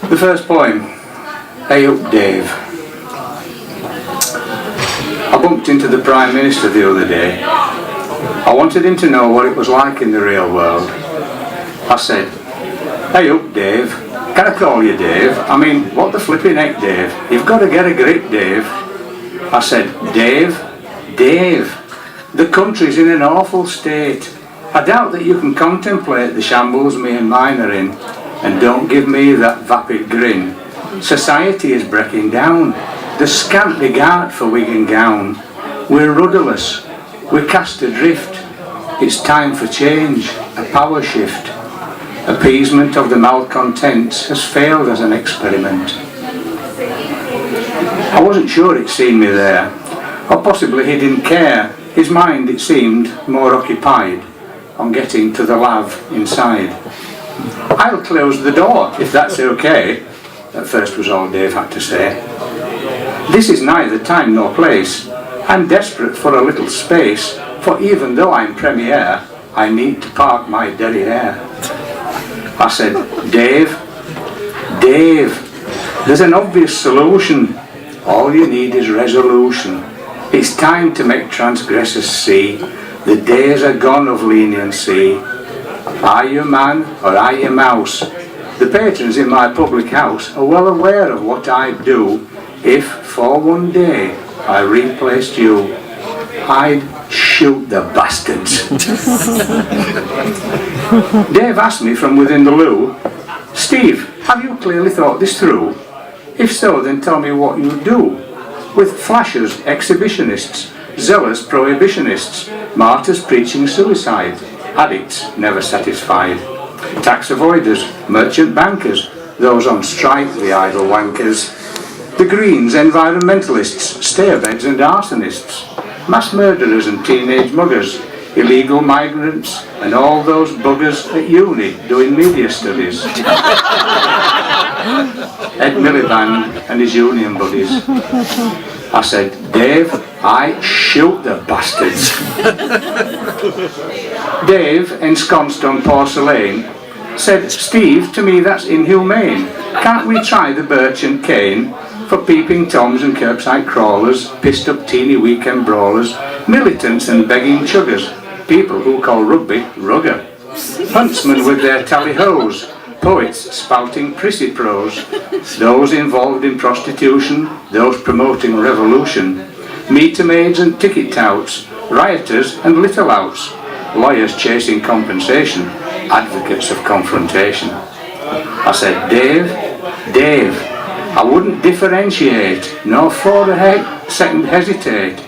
The first poem, Hey Up Dave. I bumped into the Prime Minister the other day. I wanted him to know what it was like in the real world. I said, Hey up Dave, can I call you Dave? I mean, what the flipping heck Dave? You've got to get a grip Dave. I said, Dave, the country's in an awful state. I doubt that you can contemplate the shambles me and mine are in, and don't give me that vapid grin. Society is breaking down. There's scant regard for wig and gown. We're rudderless, we're cast adrift. It's time for change, a power shift. Appeasement of the malcontents has failed as an experiment. I wasn't sure he'd seen me there, or possibly he didn't care. His mind, it seemed, more occupied on getting to the lav inside. I'll close the door, if that's okay, at first was all Dave had to say. This is neither time nor place. I'm desperate for a little space, for even though I'm Premier, I need to park my derriere. I said, Dave, there's an obvious solution. All you need is resolution. It's time to make transgressors see the days are gone of leniency. Are you man or are you mouse? The patrons in my public house are well aware of what I'd do if for one day I replaced you. I'd shoot the bastards. Dave asked me from within the loo, Steve, have you clearly thought this through? If so, then tell me what you do. With flashers, exhibitionists, zealous prohibitionists, martyrs preaching suicide, addicts never satisfied, tax avoiders, merchant bankers, those on strike, the idle wankers, the Greens, environmentalists, staybeds and arsonists, mass murderers and teenage muggers, illegal migrants and all those buggers at uni doing media studies. Ed Miliband and his union buddies. I said, Dave, I shoot the bastards. Dave, ensconced on porcelain, said, Steve, to me that's inhumane. Can't we try the birch and cane for peeping toms and curbside crawlers, pissed up teeny weekend brawlers, militants and begging chuggers, people who call rugby rugger, huntsmen with their tally-hos, poets spouting prissy prose, those involved in prostitution, those promoting revolution, meter maids and ticket touts, rioters and little outs, lawyers chasing compensation, advocates of confrontation. I said, Dave, I wouldn't differentiate, nor for a second hesitate,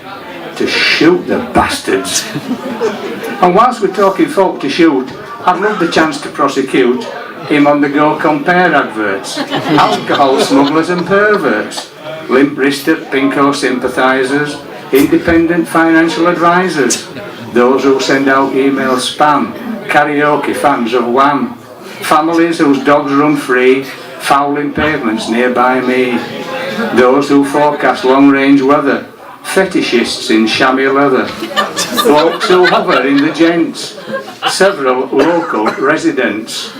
to shoot the bastards. And whilst we're talking folk to shoot, I'd love the chance to prosecute him on the Go Compare adverts, alcohol smugglers and perverts, limp-wristed pinko sympathisers, independent financial advisors, those who send out email spam, karaoke fans of Wham, families whose dogs run free, fouling pavements nearby me, those who forecast long-range weather, fetishists in chamois leather, blokes who hover in the gents, several local residents,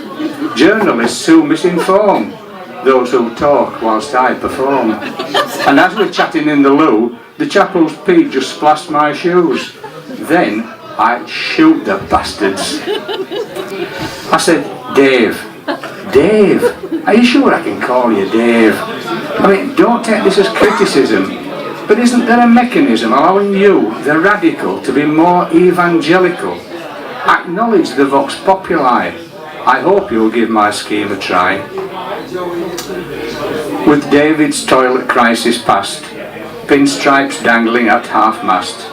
journalists who misinform, those who talk whilst I perform. And as we're chatting in the loo, the chap whose pee just splashed my shoes. Then I shoot the bastards. I said, Dave, are you sure I can call you Dave? I mean, don't take this as criticism, but isn't there a mechanism allowing you, the radical, to be more evangelical? Acknowledge the vox populi. I hope you'll give my scheme a try. With David's toilet crisis past, pinstripes dangling at half-mast,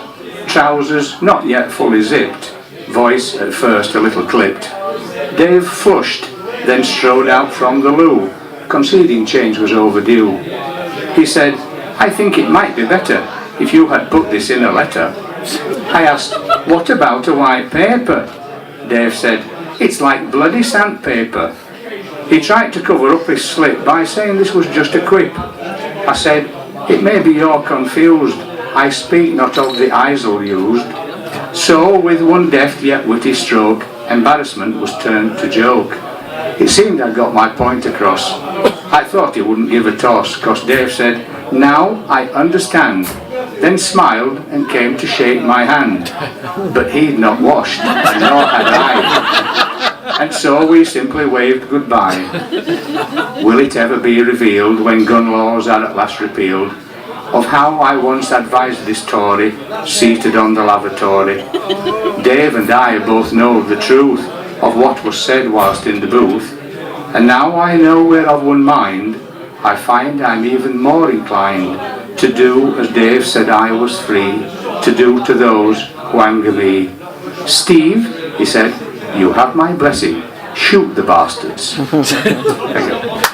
trousers not yet fully zipped, voice at first a little clipped, Dave flushed, then strode out from the loo, conceding change was overdue. He said, I think it might be better if you had put this in a letter. I asked, what about a white paper? Dave said, it's like bloody sandpaper. He tried to cover up his slip by saying this was just a quip. I said, it may be you're confused. I speak not of the eisel used. So, with one deft yet witty stroke, embarrassment was turned to joke. It seemed I'd got my point across. I thought he wouldn't give a toss, 'cause Dave said, "Now I understand," then smiled and came to shake my hand. But he'd not washed, nor had I. And so we simply waved goodbye. Will it ever be revealed, when gun laws are at last repealed, of how I once advised this Tory, seated on the lavatory? Dave and I both know the truth of what was said whilst in the booth, and now I know we're of one mind, I find I'm even more inclined to do as Dave said I was free to do to those who anger me. "Steve," he said, "you have my blessing. Shoot the bastards." Thank you.